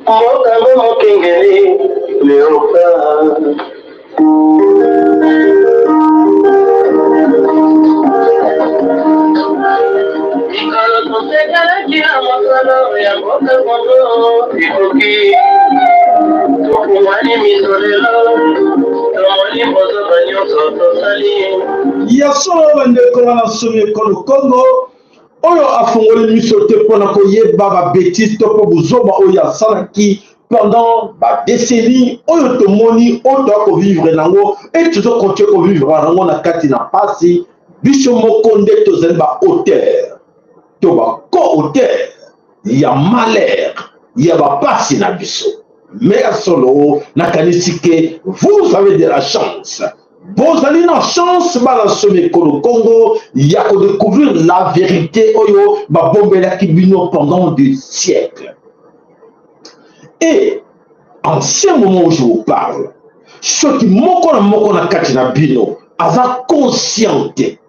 Mokango mokengeli leoka. Mikolo tosekalaki na mokolo ya mboka kongo ekoki. Tokumani mizolelo tomoni bozoba nyonso tosali. Ya solo bandeko wana somi ekolo Congo oyo afongoli miso te mpona koyeba babétise to mpo bozoba oyo asalaki pendant badécennie oyo tomoni oyo toya kovivre nango e tozokontinue kovivre nango na kati na pasi biso moko nde tozali baauteur to baco-auteur ya malheur ya bapasi na biso me ya solo nakanisi ke vous avez de la chance. Vous avez une chance de Congo, il y a que découvrir la vérité oyo babombela kibino pendant des siècles. Et en ce moment où je vous parle, ceux qui moko na katina bino, aza consciente,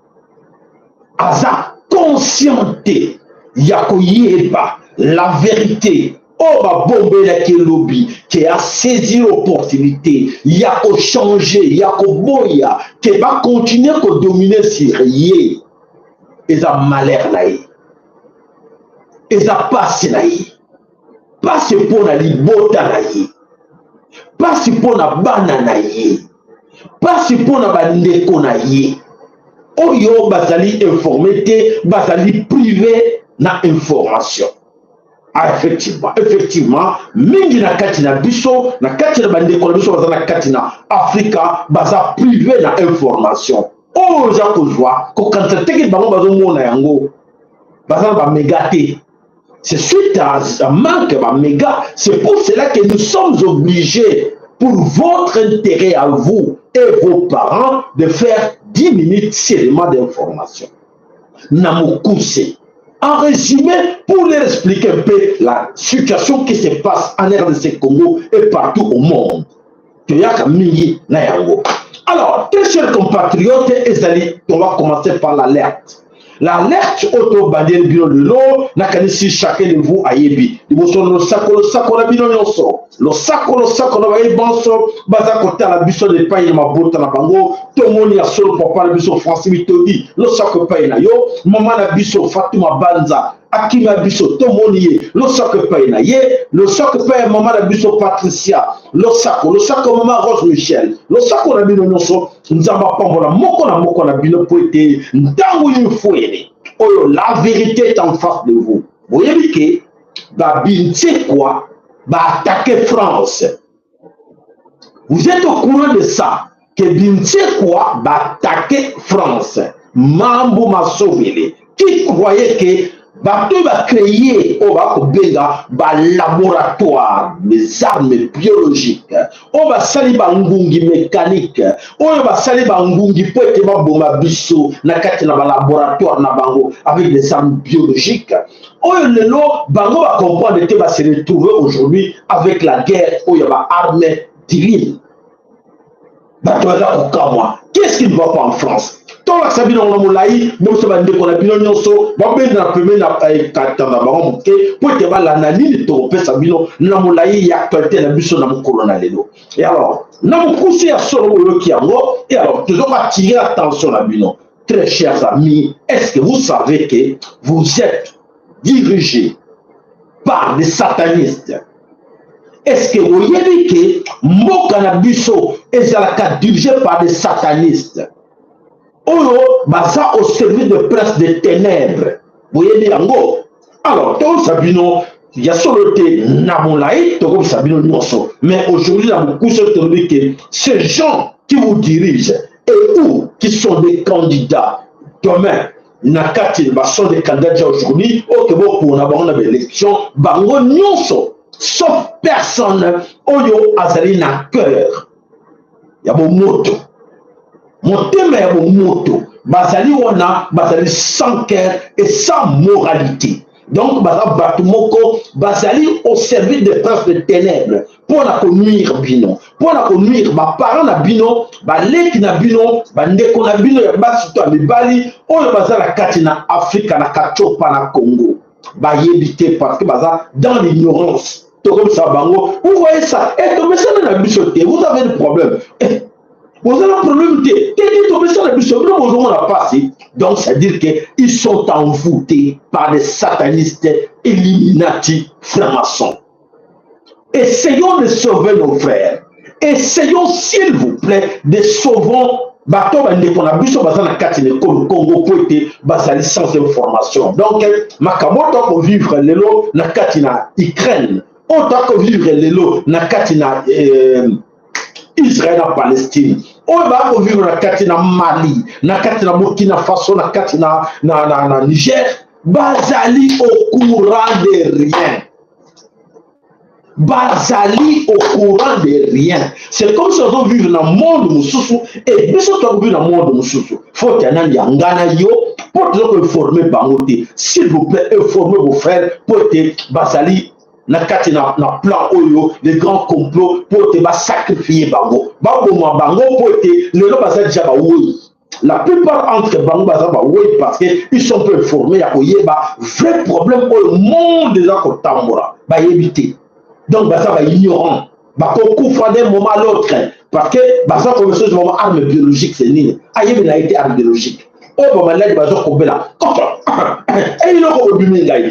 yako yeba la vérité. Oh, bah, bombe la lobby qui a saisi l'opportunité, il y a qu'à changer, il y a qu'à boya, qui va continuer à dominer sur rien. Et ça malheur là, et ça passe là, passe pour la libota là, passe pour la banana, passe pour la bandeko là. Oh yo, basali informé, basali privé na information. Ah, effectivement, mingi na kati na biso, na kati na bandeko na biso baza na kati na Afrika, baza privé na information. Oh, za kozwa, ko kanta teki bango bazo mona yango, baza ba mégaté. C'est suite à un manque ba méga, c'est pour cela que nous sommes obligés, pour votre intérêt à vous et vos parents, de faire 10 minutes seulement d'information. Namokuse. En résumé, pour leur expliquer un peu la situation qui se passe en RDC Congo et partout au monde. Alors, très chers compatriotes, on va commencer par l'alerte. L'alerte auto-bandière bino de l'eau, n'a qu'à si chacun de vous a yebi. Le sako la bino nyonso. Le sako na baye banso, baza kota la biso de paye ma bota na bango, tout le monde a solo papa la biso François Mitodi, le sako paye na yo, maman la biso Fatuma Banza, Akima biso, tout le monde y est, le sako paye na ye, le sako paye maman la biso Patricia, le sako maman Rose Michel, le sako la bino nyonso, nzamba pambola moko na bino poete, ntango yu fouene. Oh, la vérité est en face de vous. Vous voyez que, bah, binti quoi, bah, attaquer France. Vous êtes au courant de ça, que binti quoi, bah, attaquer France. Mambo m'a sauvé. Qui croyait que, bah, tu vas créer, on va laboratoire des armes biologiques, on va salir ngungi mécanique, on va salir ngungi pour être bomba biso na kati na laboratoire na bango avec des armes biologiques. On le bango va comprendre que va se retrouver aujourd'hui avec la guerre où il y a armée divine. Qu'est-ce qui ne va pas en France? Tant que ça vient dans le laï, nous sommes des qu'on a bien nyonso, va bien dans le premier na katanga ba moké, pour te ba l'analyse to pe sabino na molaï ya actualité na biso na mokolo na lelo. Et alors, na mokusi ya solo lo ki yango, et alors toujours attirer l'attention na bino. Très chers amis, est-ce que vous savez que vous êtes dirigés par des satanistes? Est-ce que vous voyez que mboka na biso ezalaka dirigé par des satanistes? Oyo baza au service de prince de ténèbres. Vous voyez yango? Alors, tout sabino, il y a solo te namolaï, tout sabino nyonso. Mais aujourd'hui, la beaucoup se dit que ces gens qui vous dirigent et ou qui sont des candidats demain, nakati sont des candidats aujourd'hui, au Québec pour avoir une élection, bango nyonso, sauf personne, oyo azali na cœur. Il y a mon moto. Mon thème est mon moto. Bazali wana, bazali sans cœur et sans moralité. Donc, bazali au service des princes de ténèbres. Pour la nuire bino. Pour la nuire, ma parent na bino, leki na bino, ndeko na bino, basito a mibali, oyo bazala kati na Afrika na kachopa na Congo. Yébité parce que baza dans l'ignorance. comme ça, bango. Vous voyez ça. Et comme ça, on a vous avez des problèmes. Vous avez un problème. Donc, c'est-à-dire qu'ils sont envoûtés par des satanistes Illuminati francs-maçons. Essayons de sauver nos frères. Essayons, s'il vous plaît, de sauver bateau qu'on a vu sur la carte de Congo pour être basé sans information. Donc, Makamoto pour vivre le lot na carte na Ukraine, autant que vivre le lot na carte na Israël na Palestine. On va vivre na carte na Mali, na carte na Burkina Faso, na carte na Niger. Bazali au courant de rien. Bazali au courant de rien. C'est comme si on vit dans le monde Moussoussou et bien sûr on vit dans le monde Moussoussou. Faut qu'il y ait un Ngana yo pour que vous formez Bangote. S'il vous plaît, informez vos frères pour que Bazali na plan Oyo, les grands complots pour que sacrifier Bango. Bango pour que les gens Bazali déjà oui. La plupart entre Bango Bazali oui parce qu'ils sont peu informés. Il y a un vrai problème au monde des accords Tambora. Bah éviter. Donc, ça va ignorant. Bah, qu'on couvre d'un moment à l'autre. Parce que, bah, ça, comme ça, c'est une arme biologique, c'est nul. Aïe, il a été arme biologique. Oh, bah, là, bah, ça, qu'on fait là. Et il a eu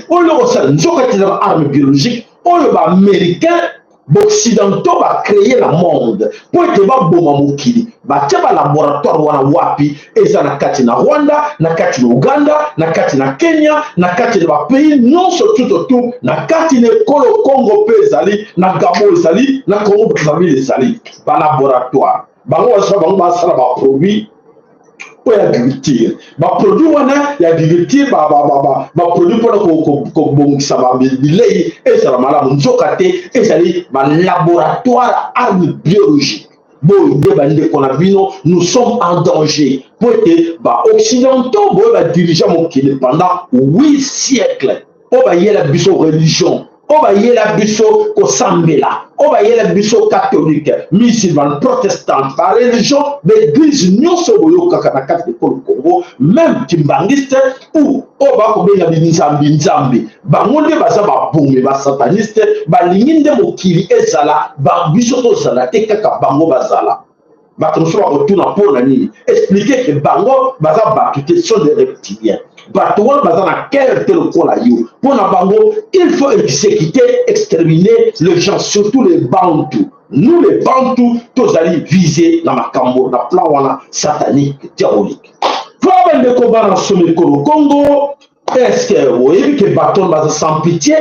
une arme biologique. Oh, le bah, américain, occidentaux, va créer le monde. Pour que, bah, Bomamukili, bah, tiens, bah, laboratoire, wana wapi, et ça, na kati na Rwanda, na kati na Uganda, na kati na Kenya, na kati na pays, non, surtout, autour, na kati na Congo, Zali, na Gabon, Zali, na Congo, Zali, bah, laboratoire. Bah, on va ça, bah, produit, pour l'agriculture. Bah, produit, wana, l'agriculture, bah, produit pour le ça va billet, et ça va malade, et ça dit, bah, laboratoire, arme biologique. Bon, nous sommes en danger. Pour que les Occidentaux diriger mon Kili pendant 8 siècles. On va y aller la religion. On va y aller la Sambela. On va y aller la catholique, musulmane, protestante, par religion, l'église non soboyo kakanakat de Congo, même timbangiste ou on va comme Nzambi. Bangonde baza ba boumé ba sataniste, ba linginde mokili ezala, ba bisoto zala te kaka bango bazala. Batonso ba retourna pour nani. Expliquer que bango baza batute sont des reptiliens. Batouan baza na quel tel kola yo. Pour na bango, il faut exécuter, exterminer les gens, surtout les Bantous. Nous les Bantous, tous allés viser dans ma cambo, dans plan wana satanique, diabolique. Problème de combat dans ce Congo, est-ce que vous voyez que bâton baza sans pitié,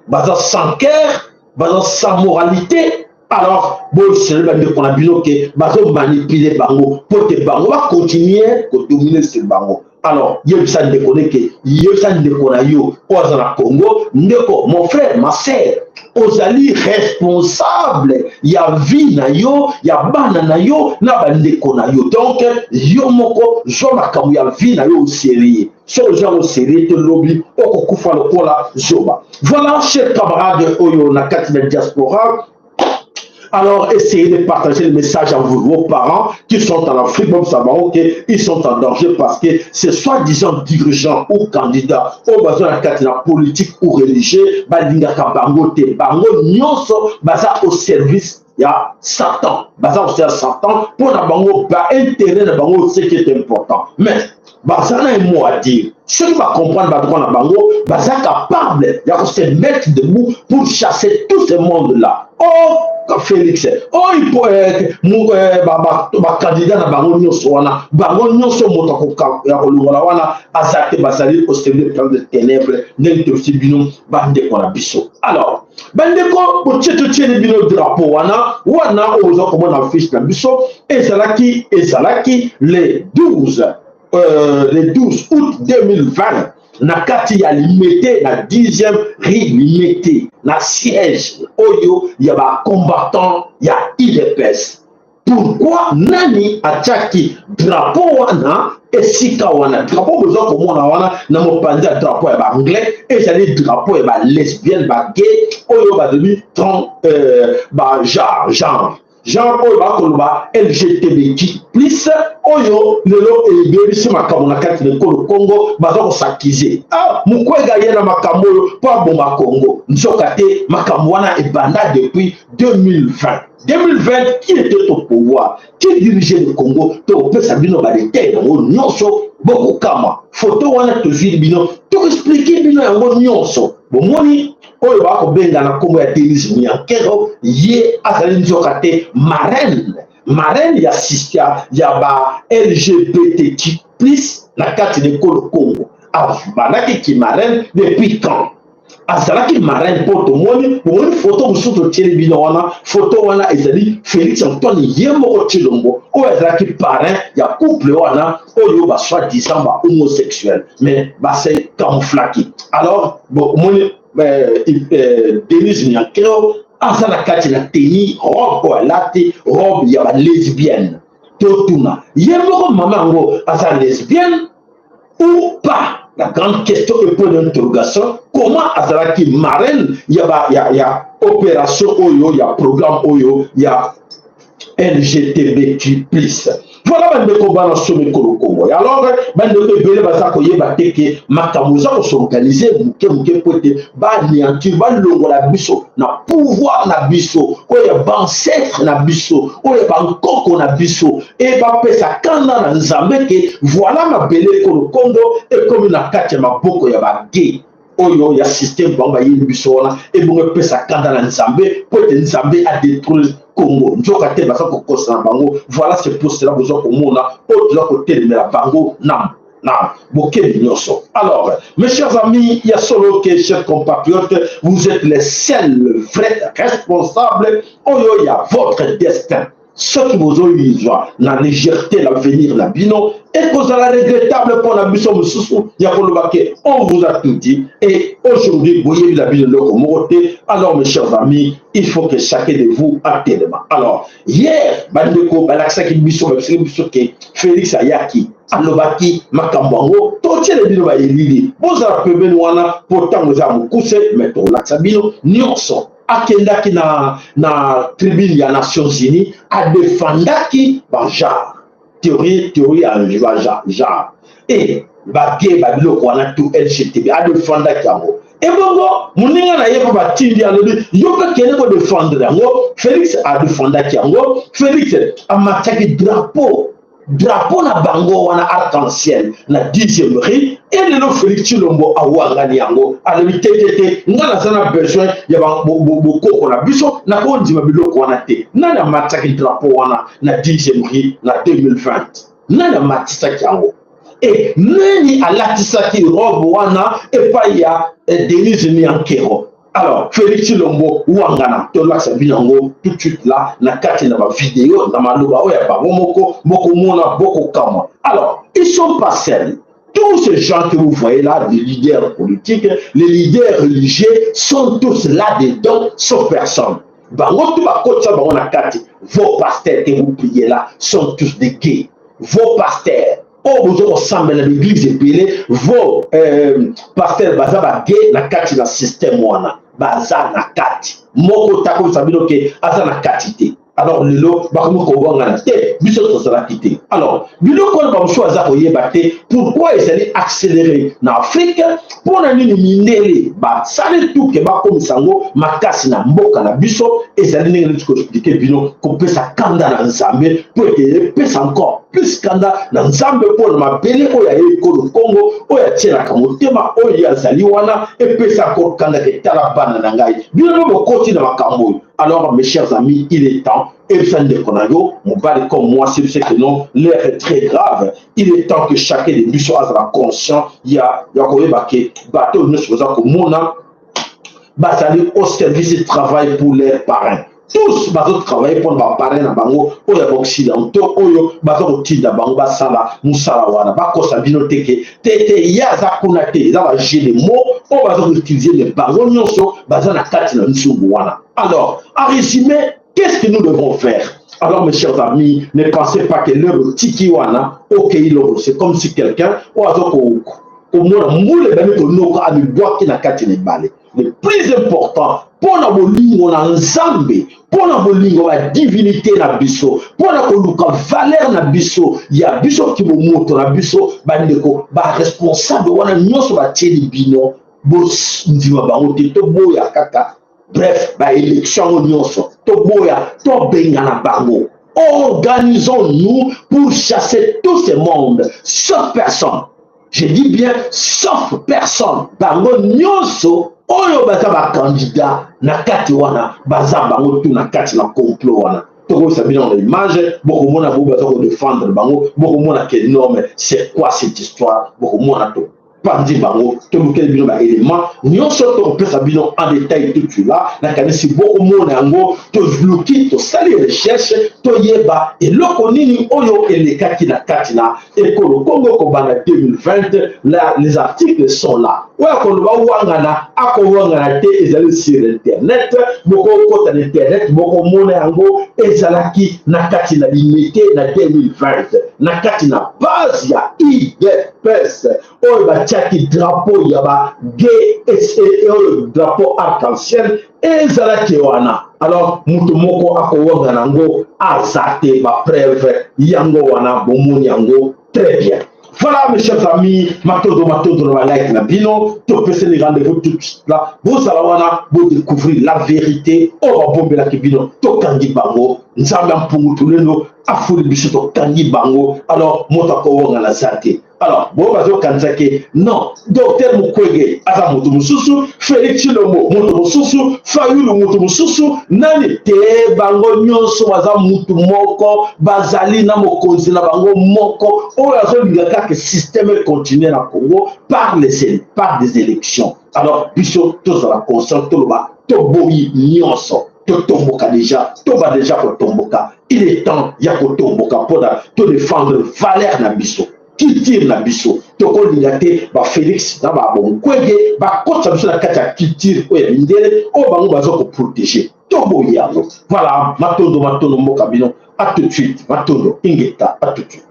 baza sans cœur, baza sans moralité? Alors, bon, c'est le bandit qu'on a vu que baza manipuler bango, pour que bango va continuer à dominer ce bango. Alors, il y a ça de déconner que il y a ça de déconner yo au Congo, ndeko mon frère, ma sœur, aux alliés responsables, il y a vie na yo, il y a bana na yo, na bandeko na yo. Donc, yo moko zoma kamu ya vie na yo au sérieux. Sur le genre au sérieux, te lobby, oko kufa lokola zoba. Voilà, chers camarades oyo na katina diaspora. Alors, essayez de partager le message à vos parents qui sont en Afrique, même ça va, ok, ils sont en danger parce que ces soi-disant dirigeants ou candidats au besoin de la politique ou religieux, bango nyonso baza au service ya Satan, baza au service Satan pour la bango ba intérêt de bango ce qui est important. Mais baza na un mot à dire. Ceux qui vont comprendre la bango, baza capable de se mettre debout pour chasser tout ce monde-là. Oh, Félix, oh, il faut candidat na bango nyonso wana, bango nyonso moto ya kolongola wana azate basali au service de ténèbres, n'était aussi bino bande ko na biso. Alors, bande ko po tcheto tchene bino drapeau wana ozo comme on affiche na biso ezalaki le 12 août 2020. Na kati ya limité na 10e rue limité na siège oyo ya ba combattant ya IDPS. Pourquoi nani ataki drapeau wana esika wana drapeau besoin komona wana na mopanza drapeau ya ba anglais et ça dit drapeau ya ba lesbienne ba gay oyo ba demi ba genre genre oyo bakoloba LGTBQ plus oyo lelo ebebisi makambo na kati na ekolo Congo baza kosakize mukwega ye na makambo oyo mpo aboma Congo nzoka te makambo wana ebanda depuis 2020. 2020, qui était au pouvoir? Qui dirigeait le Congo? To pesa bino badete yango nyonso boko kama photo wana tozili bino to expliquer bino yango nyonso bomoni oyo bakobenga na Congo ya Denise Nyankero ye azali nzoka te marraine ya sister ya ba LGBTQ plus na kati de Congo bandaki ki marraine depuis quand? Azalaki marraine pour tout le monde, pour une photo de soute wana photo wana ezali Félix Antoine Yemoko Chilombo, ou ezalaki parrain ya couple wana oyo ba soi-disant ba homosexuel, mais ba c'est camouflaki. Alors bon Denise Nyankero azala kati na teni robe lati robe ya ba lesbienne. Totuna Yemoko mamango azala lesbienne ou pas? La grande question est point d'interrogation. Comment azalaki marraine y a opération oyo, y a programme oyo, y a LGTBQ+. Voilà bandeko bana somme Congo. Alors bandeko ebele baza koyeba te ke makambo za ko s'organiser muke pote ba nianti ba longola biso na pouvoir na biso oyo bancêtre na biso oyo bankoko na biso e ba pesa kanda na nzambe ke voilà mabele Congo et comme na kati ya maboko ya ba gay oyo ya système bamba yini biso wana e bongo pesa kanda na nzambe pote nzambe a détruire Congo. Njoka te basa ko kosa bango. Voilà c'est pour cela besoin ko mona au côté de la bango nam boké nyonso. Alors mes chers amis, il y a solo que chers compatriotes, vous êtes les seuls vrais responsables oyo ya votre destin. Ce qui vous ont eu la légèreté, l'avenir, la bino, et que vous allez regrettable pour la mission on vous a tout dit, et aujourd'hui, vous voyez la bino. Alors, mes chers amis, il faut que chacun de vous atteigne. Alors, hier, Félix Ayaki, alobaki makambango totie le bino ba elili bozala pembeni wana pourtant vous avez mukuse mais to laksa bino nyonso akendaki na tribune ya Nations Unies a défendaki ba genre théorie ya genre et ba gay ba biloko wana tout LGTB a défendaki yango et bongo muninga na yepa ba tindi alobi yoka kene ko défendre yango Félix a défendaki yango Félix a mataki drapeau na bango wana arc-en-ciel na 10e rue et le Félix Chilombo awangani yango alobi tete ngana sana besoin ya boko na biso na ko ndima biloko wana te nana mataki drapeau wana na 10e rue na 2020 nana matisaki yango et nani alatisaki robe wana et pas ya Denise Nyankero. Alors, Félix Chilombo Wangana, Tolak Binango, tout de suite là, na kati na ma vidéo, na ma loba, oya ba moko mona, boko kama. Alors, ils sont pas seuls. Tous ces gens que vous voyez là, les leaders politiques, les leaders religieux, sont tous là-dedans, sauf personne. Bango tout ba kotsa bango na kati. Vos pasteurs que vous priez là sont tous des gays. Vos pasteurs. Oh, vous ensemble l'église épilée, vos pasteurs baza gay na kati na système wana. Baza na kati moko tako sabino ke aza na kati te alors lelo bakomo ko wanga te biso to la kité alors biloko ba mso aza koyeba te pourquoi ezali accélérer na Afrique pour na nini minele ba sale tout ke ba komisango makasi na mboka na biso ezali nini ko expliquer bino ko pesa kanda na nzambe pour que pesa encore plus kanda na nzambe pour ma bele oya ekolo Congo oya tiela kamotema oya zali wana et pesa encore kanda ke tala bana na ngai bino bokoti na makambo. Alors mes chers amis, il est temps, et ça ne déconne pas, comme moi, c'est ce que non, l'air est très grave. Il est temps que chacun des nous soit conscient. Il y a des bateaux, nous sommes comme Mona, basali au service de travail pour les parrains. Tous bateaux travailler pour les parrains na bango, oya occidentaux, oyo bateaux tinda bango basala musala wana, bakosa binoteke, tete yaza kunate, za va gérer les mots, on va utiliser les bango nyonso, bazana kati na nsubu wana. Alors, en résumé, qu'est-ce que nous devons faire? Alors, mes chers amis, ne pensez pas que l'heure tikiwana, ok, c'est comme si quelqu'un, komona mbule bani konoka amibwaki na kati na ebale. Le plus important pona bolingo na nzambe, pona bolingo ba divinité na biso, pona koluka valeur na biso ya biso ki moto na biso bandeko ba responsable wana nyonso ba tieli bino bo ndima bango te to boya kaka. Bref, ba élection nyonso to boya to benga na bango. Organisons-nous pour chasser tout ce monde, sauf personne. Je dis bien, sauf personne. Bango nyonso, oyo baza ba candidat na kati wana, baza bango tout na kati na complot wana. Toko sabi dans l'image, beaucoup mona bo baza ko défendre bango, beaucoup mona que non mais c'est quoi cette histoire? Beaucoup mona to pandi bango, to bukele bino ba élément, nyonso to pesa bino en détail tout cela, na kanisi beaucoup mona yango, to bloquer, to sali recherche, to yeba et loko nini oyo elekaki na kati na ekolo Congo kobana 2020, là les articles sont là. Ouais koloba wangana, ako wangana te ezali sur internet, boko kota na internet, boko mona yango ezalaki na kati na limité na 2020, na kati na base ya IDPS, oyo batiaki drapeau ya ba GSE, oyo drapeau arc-en-ciel ezalaki wana. Alors mutu moko akowonga nango azate ba preuve yango wana bomoni yango très bien. Voilà mes chers amis, matodo na like na bino, to pese les rendez-vous tout de suite là. Vous allez vous découvrir la vérité. On va bomber la kibino, to kangi bango, nzambe mpungu tulendo, afuli biso to kangi bango. Alors motako wonga na zate. Alors, bon, bazo kanzake, non, docteur Mukwege, aza mutu mususu, Félix Chilomo, mutu mususu, Fayulu mutu mususu, nani te bango nyonso baza mutu moko, bazali na mokonzi na bango moko, oyo azo lingaka que système continue na Congo par des élections. Alors, biso tous la conscience, to boyi nyonso, to tomboka déjà, to ba déjà ko tomboka. Il est temps ya ko tomboka pour to défendre valeur na biso. Qui tire la biso toko lingate ba Félix na ba Mukwege ba kotsa biso na kati ya culture oyo mindele o bango bazo ko protéger tobo yango. Voilà matondo mboka bino, à tout de suite. Matondo ingeta, à tout de suite.